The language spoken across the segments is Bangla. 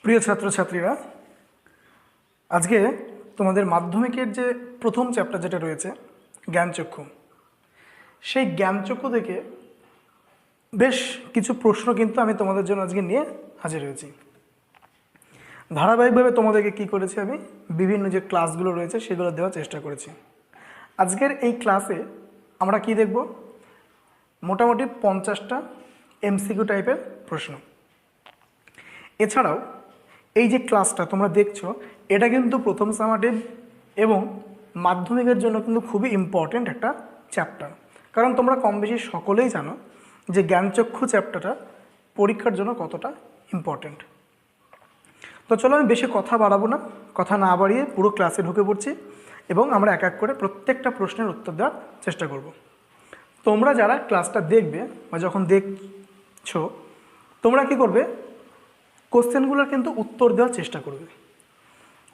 প্রিয় ছাত্রছাত্রীরা, আজকে তোমাদের মাধ্যমিকের যে প্রথম চ্যাপ্টার যেটা রয়েছে জ্ঞানচক্ষু, সেই জ্ঞানচক্ষু থেকে বেশ কিছু প্রশ্ন কিন্তু আমি তোমাদের জন্য আজকে নিয়ে হাজির হয়েছি। ধারাবাহিকভাবে তোমাদেরকে কি করেছি, আমি বিভিন্ন যে ক্লাসগুলো রয়েছে সেগুলো দেওয়ার চেষ্টা করেছি। আজকের এই ক্লাসে আমরা কি দেখব, মোটামুটি 50টা এমসিকিউ টাইপের প্রশ্ন। এছাড়াও এই যে ক্লাসটা তোমরা দেখছো, এটা কিন্তু প্রথম সামাটিভ এবং মাধ্যমিকের জন্য কিন্তু খুবই ইম্পর্টেন্ট একটা চ্যাপ্টার। কারণ তোমরা কম বেশি সকলেই জানো যে জ্ঞানচক্ষু চ্যাপ্টারটা পরীক্ষার জন্য কতটা ইম্পর্টেন্ট। তো চলো, আমি বেশি কথা বাড়াবো না, কথা না বাড়িয়ে পুরো ক্লাসে ঢুকে পড়ছি এবং আমরা এক এক করে প্রত্যেকটা প্রশ্নের উত্তর দেওয়ার চেষ্টা করব। তোমরা যারা ক্লাসটা দেখবে বা যখন দেখছো, তোমরা কি করবে, কোশ্চেনগুলোর কিন্তু উত্তর দেওয়ার চেষ্টা করবে।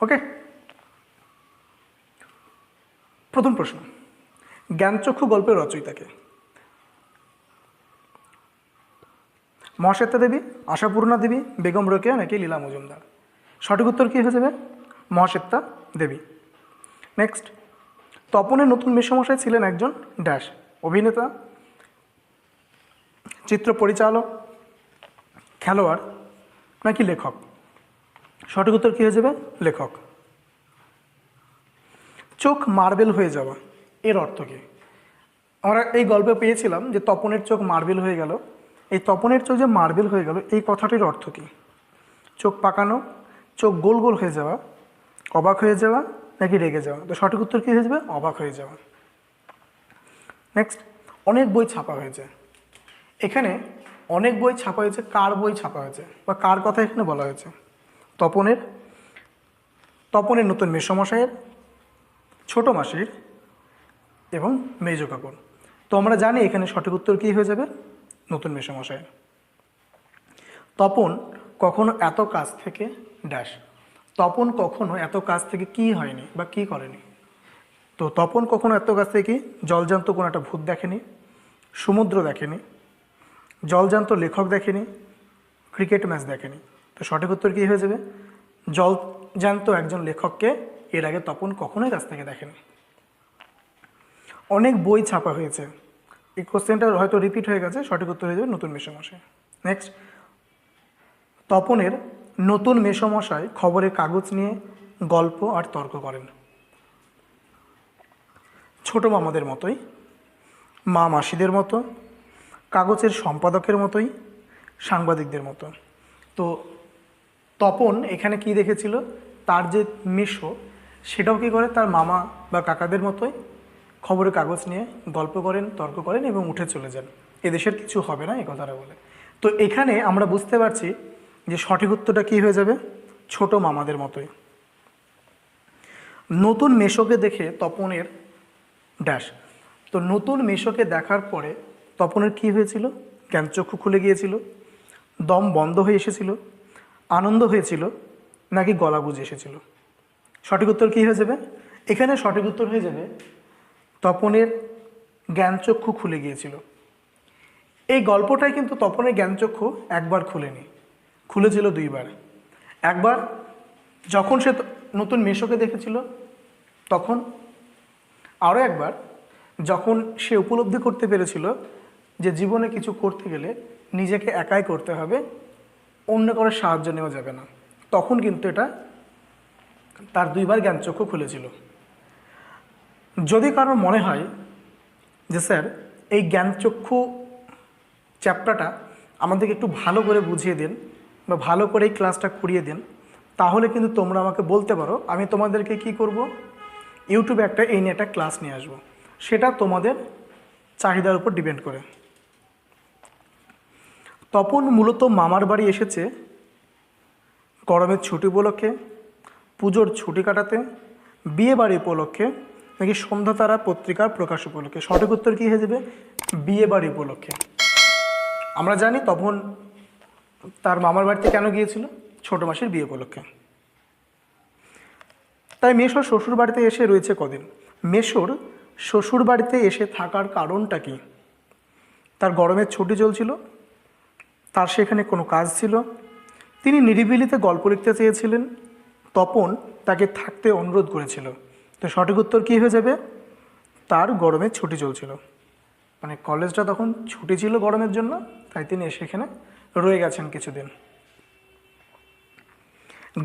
ওকে, প্রথম প্রশ্ন, জ্ঞানচক্ষু গল্পের রচয়িতাকে? মহাশ্বেতা দেবী, আশাপূর্ণা দেবী, বেগম রোকেয়া নাকি লীলা মজুমদার? সঠিক উত্তর কী হয়ে যাবে? মহাশ্বেতা দেবী। নেক্সট, তপনের নতুন মেসমশাই ছিলেন একজন ড্যাশ? অভিনেতা, চিত্র পরিচালক, খেলোয়াড় নাকি লেখক? সঠিক উত্তর কী হয়ে যাবে? লেখক। চোখ মার্বেল হয়ে যাওয়া এর অর্থ কী? আমরা এই গল্পে পেয়েছিলাম যে তপনের চোখ মার্বেল হয়ে গেল। এই তপনের চোখ যে মার্বেল হয়ে গেল, এই কথাটির অর্থ কী? চোখ পাকানো, চোখ গোল গোল হয়ে যাওয়া, অবাক হয়ে যাওয়া নাকি রেগে যাওয়া? তো সঠিক উত্তর কী হয়ে যাবে? অবাক হয়ে যাওয়া। নেক্সট, অনেক বই ছাপা হয়েছে। এখানে অনেক বই ছাপা হয়েছে, কার বই ছাপা হয়েছে বা কার কথা এখানে বলা হয়েছে? তপনের, তপনের নতুন মেসমশাইয়ের, ছোট মাসির এবং মেজ কাকুর। তো আমরা জানি এখানে সঠিক উত্তর কী হয়ে যাবে? নতুন মেসমশাইয়ের। তপন কখনো এত কাছ থেকে ড্যাশ? তপন কখনো এত কাছ থেকে কি হয়নি বা কি করেনি? তো তপন কখনো এত কাছ থেকে জলজান্ত কোনো একটা ভূত দেখেনি, সমুদ্র দেখেনি, জলজান্ত লেখক দেখেনি, ক্রিকেট ম্যাচ দেখেনি। তো সঠিক উত্তর কী হয়ে যাবে? জলজান্ত একজন লেখককে এর আগে তপন কখনোই কাছ থেকে দেখেনি। অনেক বই ছাপা হয়েছে, এই কোশ্চেনটা হয়তো রিপিট হয়ে গেছে, সঠিক উত্তর হয়ে যাবে নতুন মেসমশাই। নেক্সট, তপনের নতুন মেসমশাই খবরের কাগজ নিয়ে গল্প আর তর্ক করেন। ছোট মামাদের মতোই, মা মাসিদের মতো, কাগজের সম্পাদকের মতোই, সাংবাদিকদের মতো। তো তপন এখানে কি দেখেছিল, তার যে মেশো সেটাও কী করে, তার মামা বা কাকাদের মতোই খবরের কাগজ নিয়ে গল্প করেন, তর্ক করেন এবং উঠে চলে যান, এদেশের কিছু হবে না এই কথাটা বলে। তো এখানে আমরা বুঝতে পারছি যে সঠিক উত্তরটা কী হয়ে যাবে? ছোট মামাদের মতোই। নতুন মেশোকে দেখে তপনের ড্যাশ? তো নতুন মেশোকে দেখার পরে তপনের কী হয়েছিল? জ্ঞানচক্ষু খুলে গিয়েছিল, দম বন্ধ হয়ে এসেছিল, আনন্দ হয়েছিল নাকি গলা বুঝে এসেছিল? সঠিক উত্তর কী হয়ে যাবে? এখানে সঠিক উত্তর হয়ে যাবে তপনের জ্ঞানচক্ষু খুলে গিয়েছিল। এই গল্পটাই কিন্তু তপনের জ্ঞানচক্ষু একবার খুলেনি, খুলেছিল দুইবার। একবার যখন সে নতুন মেশোকে দেখেছিল তখন, আরও একবার যখন সে উপলব্ধি করতে পেরেছিল যে জীবনে কিছু করতে গেলে নিজেকে একাই করতে হবে, অন্য কারোর সাহায্য নেওয়া যাবে না, তখন কিন্তু এটা তার দুইবার জ্ঞানচক্ষু খুলেছিল। যদি কারোর মনে হয় যে স্যার এই জ্ঞানচক্ষু চ্যাপ্টারটা আমাদেরকে একটু ভালো করে বুঝিয়ে দিন বা ভালো করে এই ক্লাসটা করিয়ে দিন, তাহলে কিন্তু তোমরা আমাকে বলতে পারো, আমি তোমাদেরকে কি করব, ইউটিউবে এই নিয়ে একটা ক্লাস নিয়ে আসবো। সেটা তোমাদের চাহিদার উপর ডিপেন্ড করে। তপন মূলত মামার বাড়ি এসেছে গরমের ছুটি উপলক্ষে, পুজোর ছুটি কাটাতে, বিয়ে বাড়ি উপলক্ষে নাকি সন্ধ্যা তারা পত্রিকার প্রকাশ উপলক্ষে? সঠিক উত্তর কী হয়ে যাবে? বিয়ে বাড়ি উপলক্ষে। আমরা জানি তপন তার মামার বাড়িতে কেন গিয়েছিল? ছোট মাসির বিয়ে উপলক্ষে। তাই মেশোর শ্বশুর বাড়িতে এসে রয়েছে কদিন? মেশোর শ্বশুর বাড়িতে এসে থাকার কারণটা কি? তার গরমের ছুটি চলছিল, তার সেখানে কোনো কাজ ছিল, তিনি নিরিবিলিতে গল্প লিখতে চেয়েছিলেন, তপন তাকে থাকতে অনুরোধ করেছিল। তো সঠিক উত্তর কী হয়ে যাবে? তার গরমের ছুটি চলছিল, মানে কলেজটা তখন ছুটি ছিল গরমের জন্য, তাই তিনি সেখানে রয়ে গেছেন কিছুদিন।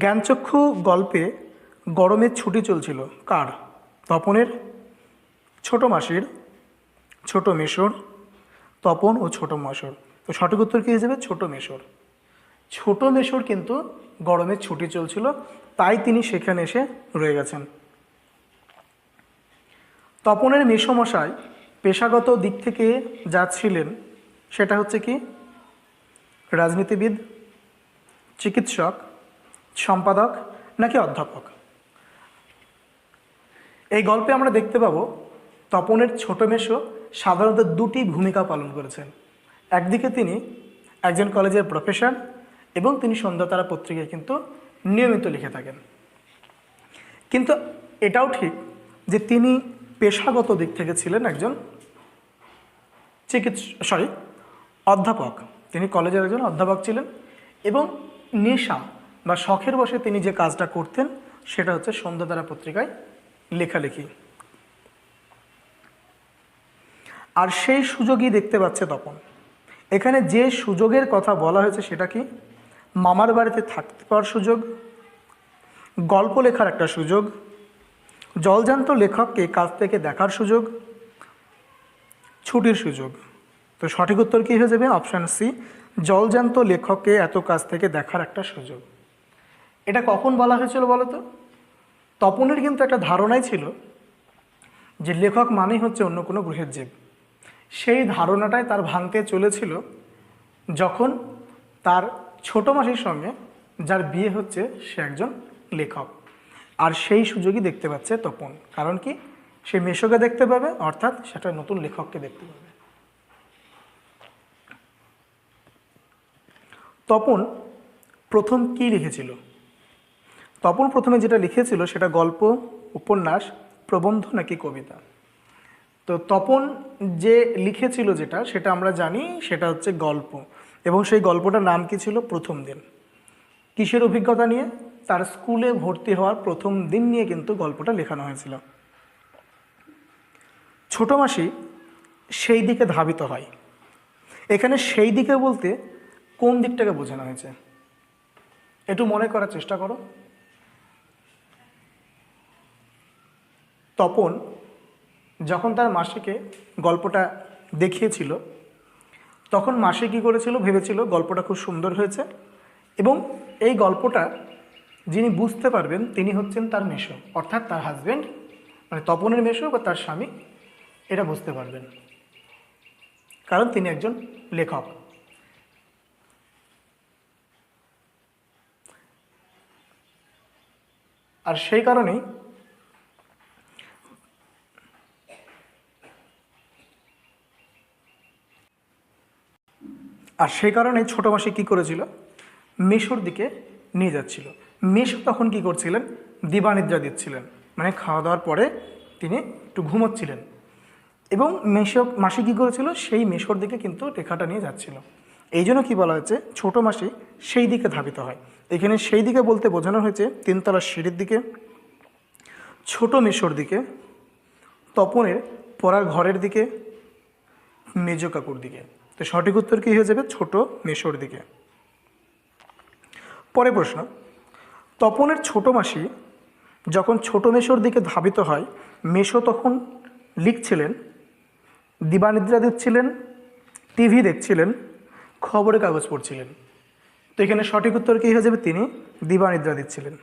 জ্ঞানচক্ষু গল্পে গরমের ছুটি চলছিল কার? তপনের, ছোট মাসির, ছোট মেশোর, তপন ও ছোট মাসুর। তো সঠিক উত্তর কী হয়ে যাবে? ছোট মেশোর। ছোট মেশোর কিন্তু গরমের ছুটি চলছিল, তাই তিনি সেখানে এসে রয়ে গেছেন। তপনের মেসোমশাই পেশাগত দিক থেকে যা ছিলেন সেটা হচ্ছে কি? রাজনীতিবিদ, চিকিৎসক, সম্পাদক নাকি অধ্যাপক? এই গল্পে আমরা দেখতে পাবো তপনের ছোট মেসো সাধারণত দুটি ভূমিকা পালন করেছেন। একদিকে তিনি একজন কলেজের প্রফেসর এবং তিনি সন্ধ্যাতারা পত্রিকায় কিন্তু নিয়মিত লিখে থাকেন। কিন্তু এটাও ঠিক যে তিনি পেশাগত দিক থেকে ছিলেন একজন অধ্যাপক। তিনি কলেজের একজন অধ্যাপক ছিলেন এবং নেশা বা শখের বশে তিনি যে কাজটা করতেন সেটা হচ্ছে সন্ধ্যাতারা পত্রিকায় লেখালেখি। আর সেই সুযোগই দেখতে পাচ্ছে তপন। এখানে যে সুযোগের কথা বলা হয়েছে সেটা কি? মামার বাড়িতে থাকতে পাওয়ার সুযোগ, গল্প লেখার একটা সুযোগ, জলজান্ত লেখককে কাছ থেকে দেখার সুযোগ, ছুটির সুযোগ। তো সঠিক উত্তর কী হয়ে যাবে? অপশান সি, জলজান্ত লেখককে এত কাছ থেকে দেখার একটা সুযোগ। এটা কখন বলা হয়েছিল বলো তো? তপনের কিন্তু একটা ধারণাই ছিল যে লেখক মানেই হচ্ছে অন্য কোনো গ্রহের জীব। সেই ধারণাটাই তার ভাঙতে চলেছিল যখন তার ছোট মাসির সঙ্গে যার বিয়ে হচ্ছে সে একজন লেখক। আর সেই সুযোগই দেখতে পাচ্ছে তপন। কারণ কি? সে মেশোকে দেখতে পাবে, অর্থাৎ সেটা নতুন লেখককে দেখতে পাবে। তপন প্রথম কি লিখেছিল? তপন প্রথমে যেটা লিখেছিল সেটা গল্প, উপন্যাস, প্রবন্ধ নাকি কবিতা? তো তপন যে লিখেছিল যেটা সেটা আমরা জানি সেটা হচ্ছে গল্প, এবং সেই গল্পটার নাম কি ছিল? প্রথম দিন। কিসের অভিজ্ঞতা নিয়ে? তার স্কুলে ভর্তি হওয়ার প্রথম দিন নিয়ে কিন্তু গল্পটা লেখানো হয়েছিল। ছোট মাসি সেই দিকে ধাবিত হয়। এখানে সেই দিকে বলতে কোন দিকটাকে বোঝানো হয়েছে একটু মনে করার চেষ্টা করো। তপন যখন তার মাসিকে গল্পটা দেখিয়েছিল তখন মাসি কী করেছিল? ভেবেছিল গল্পটা খুব সুন্দর হয়েছে এবং এই গল্পটা যিনি বুঝতে পারবেন তিনি হচ্ছেন তার মেশো, অর্থাৎ তার হাজব্যান্ড, মানে তপনের মেশো বা তার স্বামী, এটা বুঝতে পারবেন কারণ তিনি একজন লেখক। আর সেই কারণেই ছোট মাসি কী করেছিল? মেশোর দিকে নিয়ে যাচ্ছিল। মেশো তখন কি করছিলেন? দিবানিদ্রা দিচ্ছিলেন, মানে খাওয়া দাওয়ার পরে তিনি একটু ঘুমোচ্ছিলেন এবং মাসি কী করেছিল? সেই মেশোর দিকে কিন্তু রেখাটা নিয়ে যাচ্ছিল। এই জন্য কী বলা হয়েছে? ছোট মাসি সেই দিকে ধাবিত হয়। এখানে সেই দিকে বলতে বোঝানো হয়েছে তিনতলার সিঁড়ির দিকে, ছোট মেশোর দিকে, তপনের পড়ার ঘরের দিকে, মেজ কাকুর দিকে। তো সঠিক উত্তর কী হয়ে যাবে? ছোট মেশোর দিকে। পরে প্রশ্ন, তপনের ছোট মাসি যখন ছোট মেশোর দিকে ধাবিত হয়, মেশো তখন লিখছিলেন, দিবানিদ্রা দিচ্ছিলেন, টিভি দেখছিলেন, খবরের কাগজ পড়ছিলেন? তো এখানে সঠিক উত্তর কী হয়ে যাবে? তিনি দিবানিদ্রা দিচ্ছিলেন।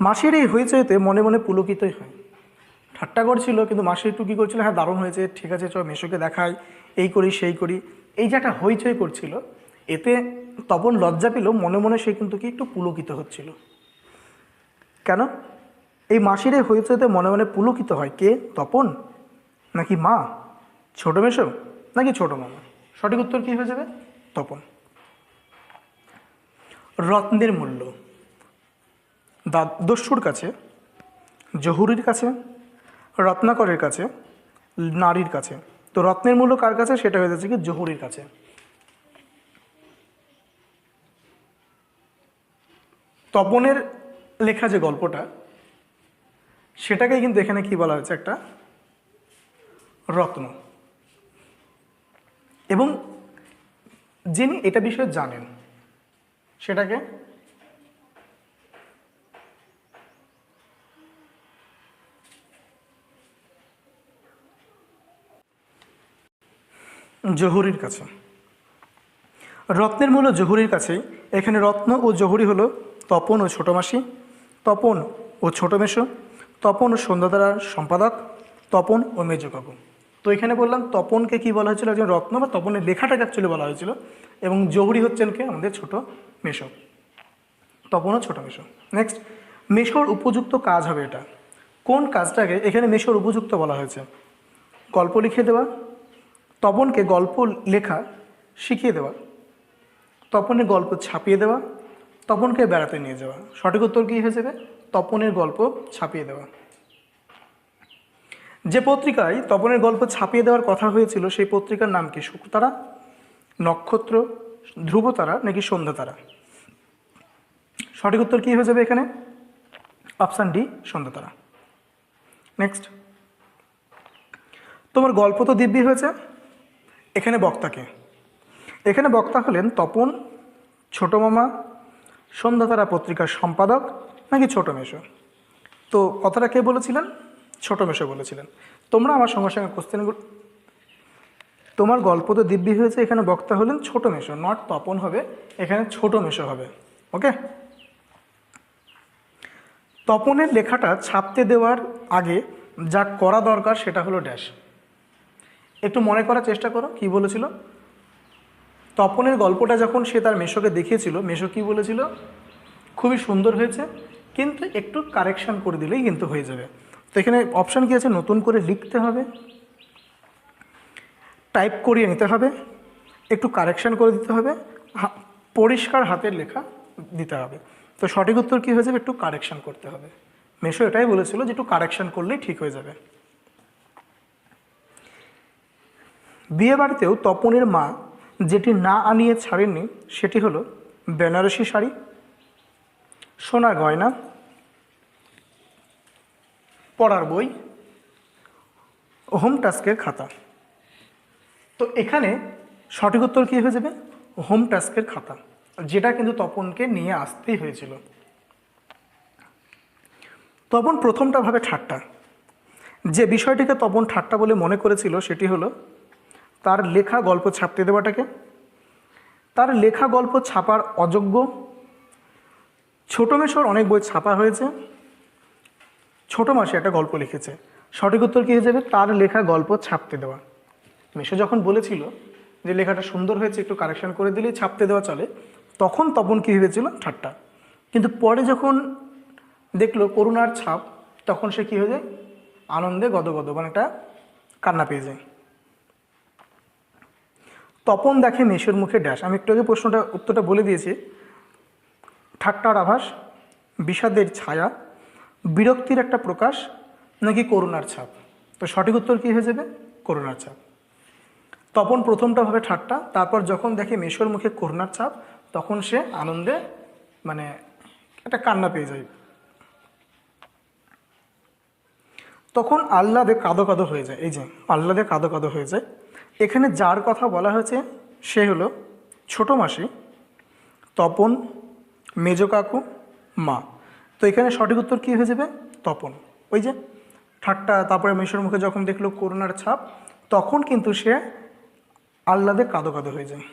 মাসির এই হইচইতে মনে মনে পুলকিতই হয়। ঠাট্টা করছিল কিন্তু মাসি একটু কী করছিল? হ্যাঁ, দারুণ হয়েছে, ঠিক আছে, চল মেশোকে দেখাই, এই করি সেই করি। এই যে একটা হইচই করছিল, এতে তপন লজ্জা পেল, মনে মনে সে কিন্তু কি একটু পুলকিত হচ্ছিল। কেন? এই মাসির এই হইচইতে মনে মনে পুলকিত হয় কে? তপন নাকি মা, ছোট মেশো নাকি ছোট মামা? সঠিক উত্তর কী হয়ে যাবে? তপন। রত্নের মূল্য দস্যুর কাছে, জহুরির কাছে, রত্নাকরের কাছে, নারীর কাছে? তো রত্নের মূল্য কার কাছে? সেটা হয়ে যাচ্ছে কি জহুরির কাছে। তপনের লেখা যে গল্পটা সেটাকে কিন্তু এখানে কি বলা হয়েছে, একটা রত্ন। এবং যিনি এটা বিষয়ে জানেন সেটাকে জহুরির কাছে। রত্নের মূল জহুরির কাছেই। এখানে রত্ন ও জহুরি হলো তপন ও ছোট মাসি, তপন ও ছোট মেশো, তপন ও সন্ধ্যাধারার সম্পাদক, তপন ও মেজ কাকু। তো এখানে বললাম তপনকে কি বলা হয়েছিল, একজন রত্ন বা তপনের লেখাটাকে অ্যাকচুয়ালি বলা হয়েছিল, এবং জহুরি হচ্ছেন কে, আমাদের ছোট মেশো। তপন ও ছোট মেশো। নেক্সট, মেশোর উপযুক্ত কাজ হবে এটা। কোন কাজটাকে এখানে মেশোর উপযুক্ত বলা হয়েছে? গল্প লিখে দেওয়া, তপনকে গল্প লেখা শিখিয়ে দেওয়া, তপনের গল্প ছাপিয়ে দেওয়া, তপনকে বেড়াতে নিয়ে যাওয়া। সঠিক উত্তর কী হয়ে যাবে? তপনের গল্প ছাপিয়ে দেওয়া। যে পত্রিকায় তপনের গল্প ছাপিয়ে দেওয়ার কথা হয়েছিল সেই পত্রিকার নাম কি? শুক্রতারা, নক্ষত্র, ধ্রুবতারা নাকি সন্ধ্যাতারা? সঠিক উত্তর কী হয়ে যাবে এখানে? অপশান ডি, সন্ধ্যাতারা। নেক্সট, তোমার গল্প তো দিব্যি হয়েছে, এখানে বক্তাকে, এখানে বক্তা হলেন তপন, ছোট মামা, সন্ধ্যাতারা পত্রিকার সম্পাদক নাকি ছোট মেশো? তো কথাটা কে বলেছিলেন? ছোট মেশো বলেছিলেন। তোমরা আমার সঙ্গে সঙ্গে কোশ্চেনগুলো, তোমার গল্প তো দিব্যি হয়েছে, এখানে বক্তা হলেন ছোট মেশো, নট তপন হবে, এখানে ছোট মেশো হবে। ওকে। তপনের লেখাটা ছাপতে দেওয়ার আগে যা করা দরকার সেটা হলো ড্যাশ। একটু মনে করার চেষ্টা করো, কি বলেছিল? তপনের গল্পটা যখন সে তার মেশোকে দেখিয়েছিল, মেশো কি বলেছিল? খুবই সুন্দর হয়েছে, কিন্তু একটু কারেকশান করে দিলেই কিন্তু হয়ে যাবে। তো এখানে অপশান কী আছে? নতুন করে লিখতে হবে, টাইপ করিয়ে নিতে হবে, একটু কারেকশান করে দিতে হবে, পরিষ্কার হাতের লেখা দিতে হবে। তো সঠিক উত্তর কী হয়ে যাবে? একটু কারেকশান করতে হবে। মেশো এটাই বলেছিল যে একটু কারেকশান করলেই ঠিক হয়ে যাবে। বিয়ে বাড়িতেও তপনের মা যেটি না আনিয়ে ছাড়েননি সেটি হলো বেনারসি শাড়ি, সোনার গয়না, পড়ার বই, হোম টাস্কের খাতা। তো এখানে সঠিক উত্তর কী হয়ে যাবে? হোম টাস্কের খাতা, যেটা কিন্তু তপনকে নিয়ে আসতেই হয়েছিল। তপন প্রথমটা ভাবে ঠাট্টা। যে বিষয়টিকে তপন ঠাট্টা বলে মনে করেছিল সেটি হলো তার লেখা গল্প ছাপতে দেওয়াটাকে। তার লেখা গল্প ছাপার অযোগ্য। ছোট মেশোর অনেক বই ছাপা হয়েছে, ছোট মাসি একটা গল্প লিখেছে। সঠিক উত্তর কী হয়ে যাবে? তার লেখা গল্প ছাপতে দেওয়া। মেশো যখন বলেছিল যে লেখাটা সুন্দর হয়েছে, একটু কারেকশন করে দিলেই ছাপতে দেওয়া চলে, তখন তপন কী ভেবেছিল? ঠাট্টা। কিন্তু পরে যখন দেখলো করুণার ছাপ, তখন সে কী হয়ে যায়? আনন্দে গদগদ, মানে একটা কান্না পেয়ে যায়। তপন দেখে মেশোর মুখে ড্যাশ। আমি একটু আগে উত্তরটা বলে দিয়েছি। ঠাট্টার আভাস, বিষাদের ছায়া, বিরক্তির একটা প্রকাশ নাকি করুণার ছাপ? তো সঠিক উত্তর কী হয়ে যাবে? করুণার ছাপ। তপন প্রথমটা ভাবে ঠাট্টা, তারপর যখন দেখে মেশোর মুখে করুণার ছাপ, তখন সে আনন্দে মানে একটা কান্না পেয়ে যায়। তখন আহ্লাদে কাঁদো কাঁদো হয়ে যায়। এই যে আহ্লাদে কাঁদো কাঁদো হয়ে যায়, এখানে যার কথা বলা হয়েছে সে হলো ছোট মাসি, তপন, মেজ কাকু, মা। তো এখানে সঠিক উত্তর কী হয়ে যাবে? তপন। ওই যে ঠাট্টা, তারপরে মেশোর মুখে যখন দেখলো করুণার ছাপ, তখন কিন্তু সে আহ্লাদে কাঁদো কাঁদো হয়ে যায়।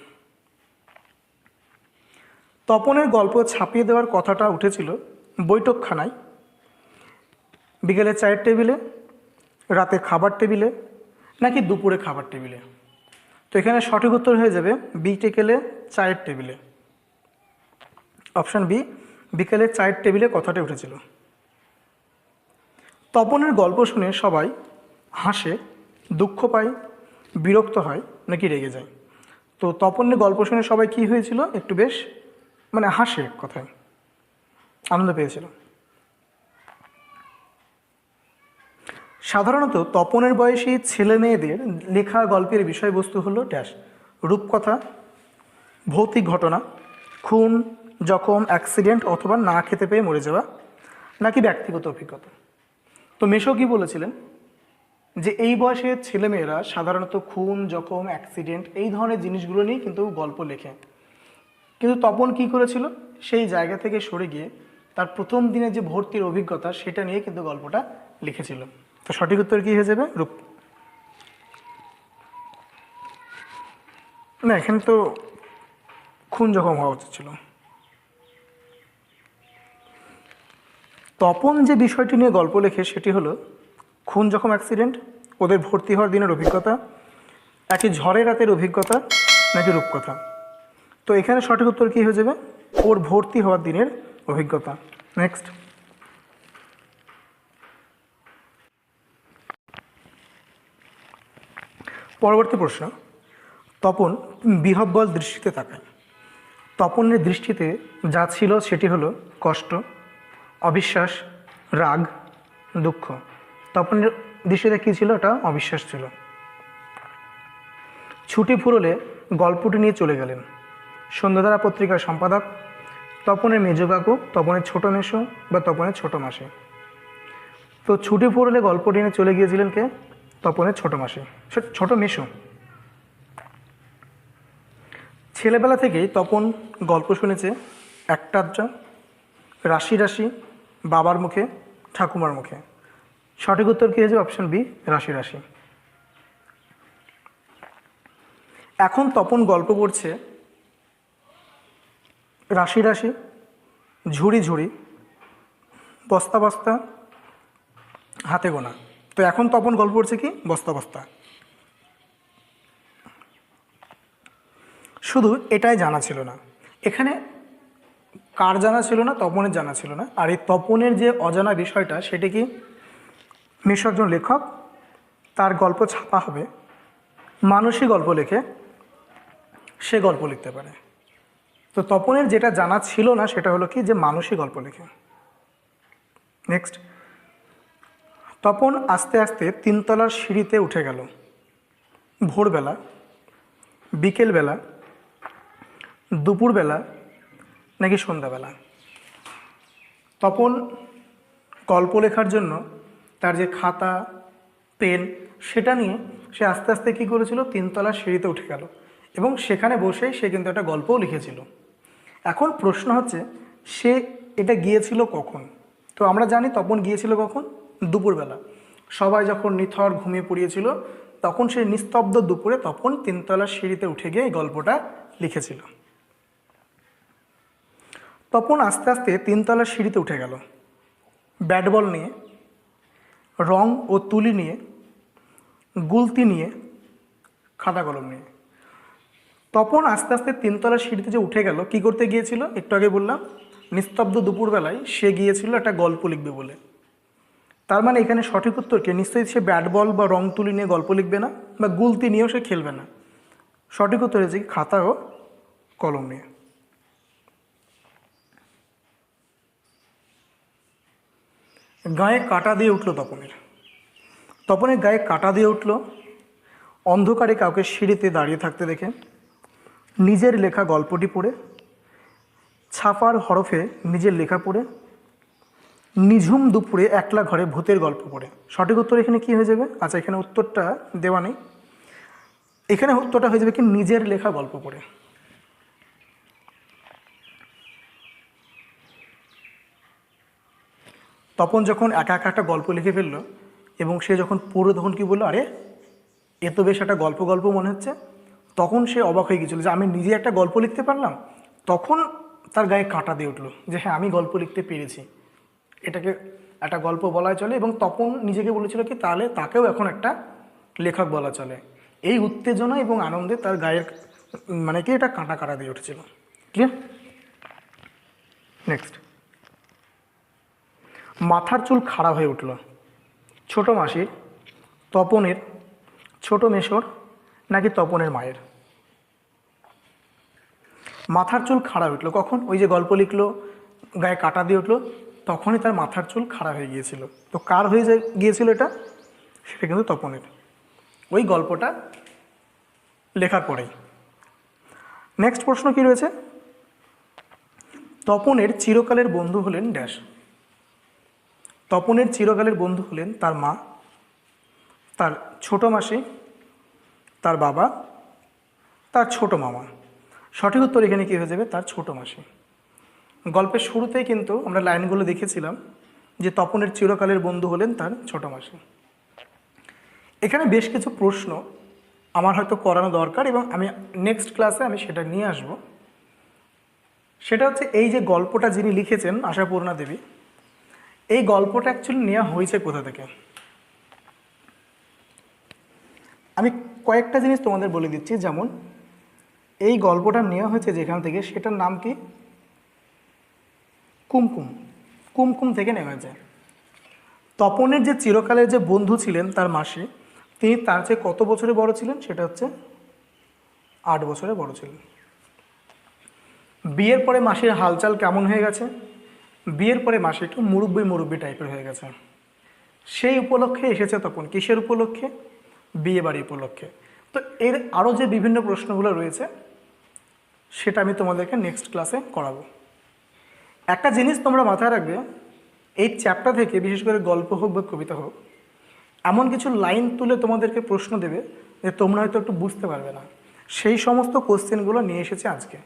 তপনের গল্প ছাপিয়ে দেওয়ার কথাটা উঠেছিল বৈঠকখানায়, বিকেলে চায়ের টেবিলে, রাতে খাবার টেবিলে নাকি দুপুরে খাবার টেবিলে? তো এখানে সঠিক উত্তর হয়ে যাবে বিকেলে চায়ের টেবিলে। অপশান বি, বিকেলে চায়ের টেবিলে কথাটা উঠেছিল। তপনের গল্প শুনে সবাই হাসে, দুঃখ পায়, বিরক্ত হয় নাকি রেগে যায়? তো তপনের গল্প শুনে সবাই কী হয়েছিল? একটু বেশ মানে হাসে, এক কথায় আনন্দ পেয়েছিল। সাধারণত তপনের বয়সী ছেলে মেয়েদের লেখা গল্পের বিষয়বস্তু হলো ড্যাশ। রূপকথা, ভৌতিক ঘটনা, খুন, জখম, অ্যাক্সিডেন্ট অথবা না খেতে পেয়ে মরে যাওয়া, নাকি ব্যক্তিগত অভিজ্ঞতা? তো মেশো কি বলেছিলেন যে এই বয়সের ছেলেমেয়েরা সাধারণত খুন, জখম, অ্যাক্সিডেন্ট এই ধরনের জিনিসগুলো নিয়ে কিন্তু গল্প লেখে। কিন্তু তপন কি করেছিল, সেই জায়গা থেকে সরে গিয়ে তার প্রথম দিনে যে ভর্তির অভিজ্ঞতা সেটা নিয়ে কিন্তু গল্পটা লিখেছিল। তো সঠিক উত্তর কি হয়ে যাবে? রূপ। না, এখানে তো খুন জখম হওয়া উচিত ছিল। তপন যে বিষয়টি নিয়ে গল্প লেখে সেটি হলো খুন জখম অ্যাক্সিডেন্ট, ওদের ভর্তি হওয়ার দিনের অভিজ্ঞতা, একই ঝড়ের রাতের অভিজ্ঞতা, নাকি রূপকথা। তো এখানে সঠিক উত্তর কী হয়ে যাবে? ওর ভর্তি হওয়ার দিনের অভিজ্ঞতা। নেক্সট, পরবর্তী প্রশ্ন। তপন বিহ্বল দৃষ্টিতে তাকায়। তপনের দৃষ্টিতে যা ছিল সেটি হলো কষ্ট, অবিশ্বাস, রাগ, দুঃখ। তপনের দৃষ্টিতে কী ছিল? ওটা অবিশ্বাস ছিল। ছুটি ফুরলে গল্পটি নিয়ে চলে গেলেন সন্ধ্যাধারা পত্রিকার সম্পাদক, তপনের মেজ কাকু, তপনের ছোট মেসো বা তপনের ছোট মাসি। তো ছুটি ফুরলে গল্পটি নিয়ে চলে গিয়েছিলেন কে? তপনের ছোট মাসি, ছোট মেসো। ছেলেবেলা থেকেই তপন গল্প শুনেছে একটা রাশি রাশি, বাবার মুখে, ঠাকুমার মুখে। সঠিক উত্তর কী হয়েছে? অপশন বি, রাশি রাশি। এখন তপন গল্প পড়ছে রাশি রাশি, ঝুড়ি ঝুড়ি, বস্তা বস্তা, হাতে গোনা। তো এখন তপন গল্প পড়ছে কি? বস্তা বস্তা। শুধু এটাই জানা ছিল না, এখানে কার জানা ছিল না? তপনের জানা ছিল না। আর এই তপনের যে অজানা বিষয়টা সেটি কি? মেশো একজন লেখক, তার গল্প ছাপা হবে, মানুষই গল্প লেখে, সে গল্প লিখতে পারে। তো তপনের যেটা জানা ছিল না সেটা হলো কি? যে মানুষই গল্প লেখে। নেক্সট, তপন আস্তে আস্তে 3 তলার সিঁড়িতে উঠে গেল ভোরবেলা, বিকেলবেলা, দুপুরবেলা, নাকি সন্ধ্যাবেলা? তপন গল্প লেখার জন্য তার যে খাতা, পেন সেটা নিয়ে সে আস্তে আস্তে কী করেছিল? 3 তলার সিঁড়িতে উঠে গেল এবং সেখানে বসেই সে কিন্তু একটা গল্পও লিখেছিল। এখন প্রশ্ন হচ্ছে সে এটা গিয়েছিল কখন? তো আমরা জানি তপন গিয়েছিল কখন? দুপুরবেলা। সবাই যখন নিথর ঘুমিয়ে পড়িয়েছিল তখন সে নিস্তব্ধ দুপুরে তপন 3 তলার সিঁড়িতে উঠে গিয়ে এই গল্পটা লিখেছিল। তপন আস্তে আস্তে 3 তলার সিঁড়িতে উঠে গেল ব্যাট বল নিয়ে, রং ও তুলি নিয়ে, গুলতি নিয়ে, খাতা কলম নিয়ে। তপন আস্তে আস্তে 3 তলার সিঁড়িতে যে উঠে গেল, কি করতে গিয়েছিল? একটু আগে বললাম নিস্তব্ধ দুপুরবেলায় সে গিয়েছিল একটা গল্প লিখবে বলে। তার মানে এখানে সঠিক উত্তরকে নিশ্চয়ই সে ব্যাট বল বা রং তুলি নিয়ে গল্প লিখবে না, বা গুলতি নিয়েও সে খেলবে না। সঠিক উত্তর হয়েছে কি? খাতা ও কলম নিয়ে। গায়ে কাটা দিয়ে উঠল তপনের। তপনের গায়ে কাটা দিয়ে উঠল অন্ধকারে কাউকে সিঁড়িতে দাঁড়িয়ে থাকতে দেখে, নিজের লেখা গল্পটি পড়ে, ছাপার হরফে নিজের লেখা পড়ে, নিঝুম দুপুরে একলা ঘরে ভূতের গল্প পড়ে। সঠিক উত্তর এখানে কি হয়ে যাবে? আচ্ছা, এখানে উত্তরটা দেওয়া নেই, এখানে উত্তরটা হয়ে যাবে কি? নিজের লেখা গল্প পড়ে। তপন যখন একা একা একটা গল্প লিখে ফেললো এবং সে যখন পড়লো তখন কি বললো, আরে এ তো বেশ একটা গল্প গল্প মনে হচ্ছে। তখন সে অবাক হয়ে গিয়েছিল যে আমি নিজে একটা গল্প লিখতে পারলাম। তখন তার গায়ে কাঁটা দিয়ে উঠলো যে হ্যাঁ, আমি গল্প লিখতে পেরেছি, এটাকে একটা গল্প বলাই চলে। এবং তপন নিজেকে বলেছিল কি তাহলে তাকেও এখন একটা লেখক বলা চলে। এই উত্তেজনা এবং আনন্দে তার গায়ের মানে কি এটা কাঁটা কাটা দিয়ে উঠেছিল। ক্লিয়ার? নেক্সট, মাথার চুল খাড়া হয়ে উঠল ছোট মাসির, তপনের, ছোট মেশোর, নাকি তপনের মায়ের? মাথার চুল খাড়া উঠলো কখন? ওই যে গল্প লিখলো, গায়ে কাটা দিয়ে উঠলো, তখনই তার মাথার চুল খাড়া হয়ে গিয়েছিল। তো কার হয়ে গিয়েছিল এটা? সেটা কিন্তু তপনের, ওই গল্পটা লেখার পরেই। নেক্সট প্রশ্ন কি রয়েছে? তপনের চিরকালের বন্ধু হলেন ড্যাশ। তপনের চিরকালের বন্ধু হলেন তার মা, তার ছোট মাসি, তার বাবা, তার ছোট মামা। সঠিক উত্তর এখানে কী হয়ে যাবে? তার ছোট মাসি। গল্পের শুরুতেই কিন্তু আমরা লাইনগুলো দেখেছিলাম যে তপনের চিরকালের বন্ধু হলেন তার ছোট মাসি। এখানে বেশ কিছু প্রশ্ন আমার হয়তো করানো দরকার এবং আমি নেক্সট ক্লাসে আমি সেটা নিয়ে আসব। সেটা হচ্ছে এই যে গল্পটা যিনি লিখেছেন আশাপূর্ণা দেবী, এই গল্পটা অ্যাকচুয়ালি নেওয়া হয়েছে কোথা থেকে? আমি কয়েকটা জিনিস তোমাদের বলে দিচ্ছি। যেমন এই গল্পটা নেওয়া হয়েছে যেখান থেকে, সেটার নাম কি? কুমকুম। কুমকুম থেকে নেওয়া হয়েছে। তপনের যে চিরকালের যে বন্ধু ছিলেন তার মাসি, তিনি তার চেয়ে কত বছরে বড় ছিলেন? সেটা হচ্ছে 8 বছরে বড় ছিলেন। বিয়ের পরে মাসির হালচাল কেমন হয়ে গেছে? বিয়ের পরে মাসি একটু মুরব্বি মুরব্বি টাইপের হয়ে গেছে। সেই উপলক্ষে এসেছে তপন। কিসের উপলক্ষে? বিয়ে বাড়ি উপলক্ষে। তো এর আরও যে বিভিন্ন প্রশ্নগুলো রয়েছে সেটা আমি তোমাদেরকে নেক্সট ক্লাসে করাবো। একটা জিনিস তোমরা মাথায় রাখবে, এই চ্যাপ্টার থেকে বিশেষ করে গল্প হোক বা কবিতা হোক, এমন কিছু লাইন তুলে তোমাদেরকে প্রশ্ন দেবে যে তোমরা হয়তো একটু বুঝতে পারবে না। সেই সমস্ত কোশ্চেনগুলো নিয়ে এসেছে আজকে।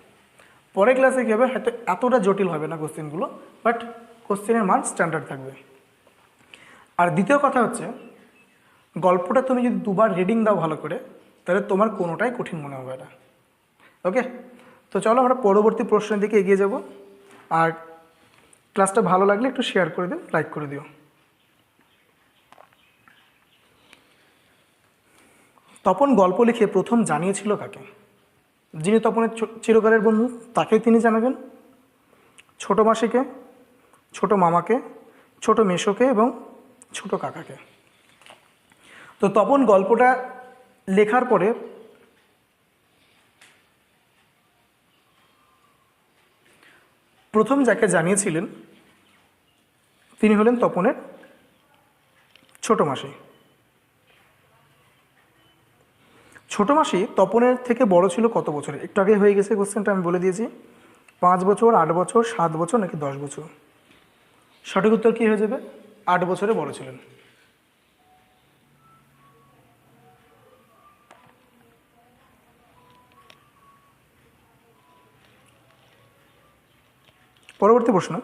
পরের ক্লাসে কী হবে, হয়তো এতটা জটিল হবে না কোশ্চেনগুলো, বাট কোশ্চেনের মান স্ট্যান্ডার্ড থাকবে। আর দ্বিতীয় কথা হচ্ছে, গল্পটা তুমি যদি দুবার রিডিং দাও ভালো করে, তাহলে তোমার কোনোটাই কঠিন মনে হবে না। ওকে, তো চলো আমরা পরবর্তী প্রশ্নের দিকে এগিয়ে যাব। আর ক্লাসটা ভালো লাগলে একটু শেয়ার করে দিও, লাইক করে দিও। তপন গল্প লিখে প্রথম জানিয়েছিল কাকে? যিনি তপনের চিরকালের বন্ধু তাকেই তিনি জানাবেন, ছোট মাসিকে, ছোট মামাকে, ছোট মেসোকে এবং ছোট কাকাকে। তো তপন গল্পটা লেখার পরে প্রথম যাকে জানিয়েছিলেন তিনি হলেন তপনের ছোট মাসি। ছোট মাসি তপনের থেকে বড় ছিল কত বছরে? একটু আগে হয়ে গেছে কোশ্চেনটা, আমি বলে দিয়েছি। 5 বছর, 8 বছর, 7 বছর নাকি 10 বছর? সঠিক উত্তর কী হয়ে যাবে? 8 বছরে বড় ছিলেন। পরবর্তী প্রশ্ন,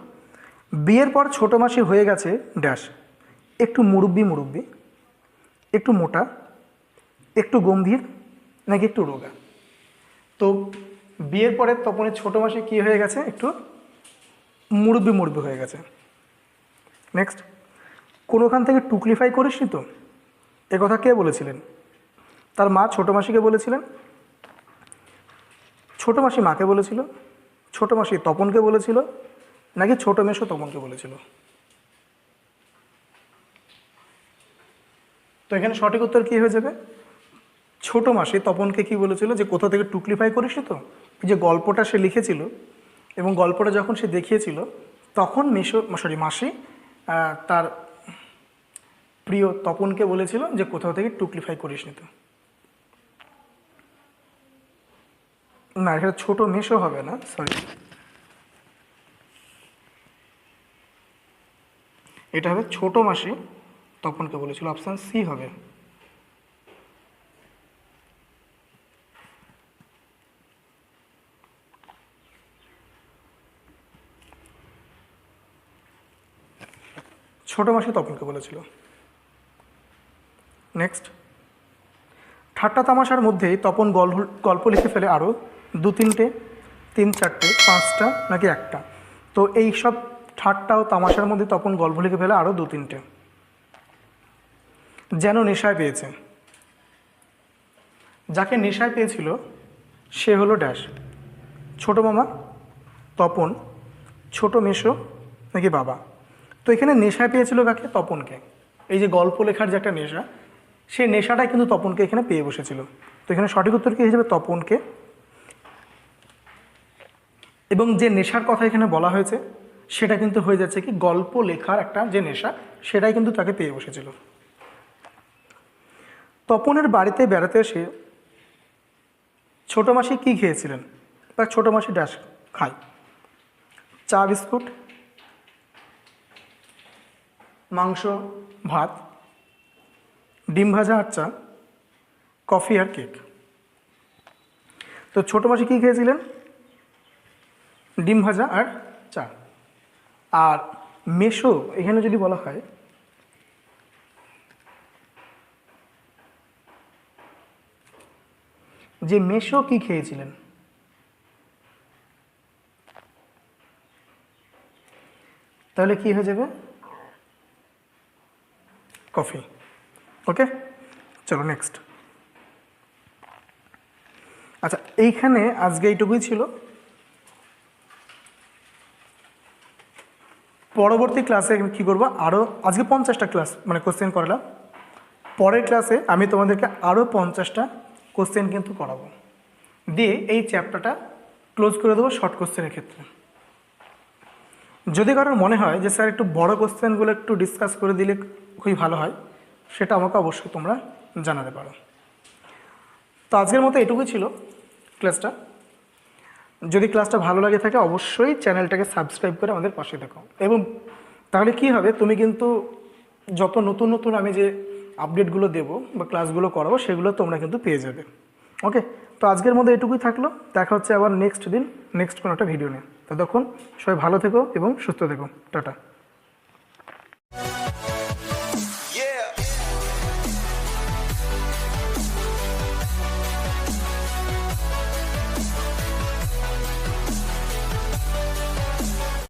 বিয়ের পর ছোট মাসি হয়ে গেছে ড্যাশ। একটু মুরব্বি মুরব্বি, একটু মোটা, একটু গম্ভীর নাকি একটু রোগা? তো বিয়ের পরে তপনের ছোট মাসি কী হয়ে গেছে? একটু মুরব্বি মুরব্বি হয়ে গেছে। নেক্সট, কোনোখান থেকে টুকলিফাই করিসনি তো? একথা কে বলেছিলেন? তার মা ছোট মাসিকে বলেছিলেন, ছোট মাসি মাকে বলেছিল, ছোট মাসি তপনকে বলেছিল, নাকি ছোট মেসো তপনকে বলেছিল? তো এখানে সঠিক উত্তর কী হয়ে যাবে? ছোট মাসি তপনকে কি বলেছিল যে কোথা থেকে টুকলিফাই করিসনি তো? যে গল্পটা সে লিখেছিল এবং গল্পটা যখন সে দেখিয়েছিল তখন মাসি তার প্রিয় তপনকে বলেছিল যে কোথাও থেকে টুকলিফাই করিসনি তো। না, এটা ছোট মেসো হবে না, সরি, এটা হবে ছোট মাসি তপনকে বলেছিল। অপশান সি হবে। ছোট মাসি তপনকে বলেছিল। নেক্সট, ঠাট্টা তামাশার মধ্যেই তপন গল্প লিখে ফেলে আরও 2-3টে, 3-4টে, 5টা নাকি একটা? তো এই সব ঠাট্টা ও তামাশার মধ্যে তপন গল্প লিখে ফেলে আরও 2-3টে। যেন নেশায় পেয়েছে। যাকে নেশায় পেয়েছিল সে হলো ড্যাশ। ছোট মামা, তপন, ছোট মেসো নাকি বাবা? তো এখানে নেশায় পেয়েছিল কাকে? তপনকে। এই যে গল্প লেখার যে একটা নেশা, সেই নেশাটাই কিন্তু তপনকে এখানে পেয়ে বসেছিল। তো এখানে সঠিক উত্তর কী হয়ে যাবে? তপনকে। এবং যে নেশার কথা এখানে বলা হয়েছে সেটা কিন্তু হয়ে যাচ্ছে কি, গল্প লেখার একটা যে নেশা সেটাই কিন্তু তাকে পেয়ে বসেছিল। তপনের বাড়িতে বেড়াতে এসে ছোট মাসি কী খেয়েছিলেন বা ছোট মাসি ড্যাশ খায়? চা বিস্কুট, মাংস ভাত, ডিম ভাজা আর চা, কফি আর কেক। তো ছোটো মাসি কী খেয়েছিলেন? ডিম ভাজা আর চা। আর মেশো এখানে যদি বলা হয় যে মেশো কি খেয়েছিলেন, তাহলে কি হয়ে যাবে? কফি। ওকে, চলো নেক্সট। আচ্ছা, এইখানে আজকে এইটুকুই ছিল। পরবর্তী ক্লাসে কী করবো, আরও আজকে 50টা ক্লাস মানে কোশ্চেন করালাম। পরের ক্লাসে আমি তোমাদেরকে আরও 50টা কোশ্চেন কিন্তু করাবো, দিয়ে এই চ্যাপ্টারটা ক্লোজ করে দেবো শর্ট কোশ্চেনের ক্ষেত্রে। যদি কারোর মনে হয় যে স্যার একটু বড় কোশ্চেনগুলো একটু ডিসকাস করে দিলে খুবই ভালো হয়, সেটা আমাকে অবশ্যই তোমরা জানাতে পারো। তো আজকের মতো এটুকুই ছিল ক্লাসটা। যদি ক্লাসটা ভালো লাগে থাকে অবশ্যই চ্যানেলটাকে সাবস্ক্রাইব করে আমাদের পাশে থাকো, এবং তাহলে কি হবে, তুমি কিন্তু যত নতুন নতুন আমি যে আপডেটগুলো দেবো বা ক্লাসগুলো করাবো সেগুলো তোমরা কিন্তু পেয়ে যাবে। ওকে, তো আজকের মধ্যে এটুকুই থাকলো। দেখা হচ্ছে আবার নেক্সট দিন নেক্সট কোনো একটা ভিডিও নিয়ে। ততক্ষণ সবাই ভালো থেকো এবং সুস্থ থেকো। টাটা।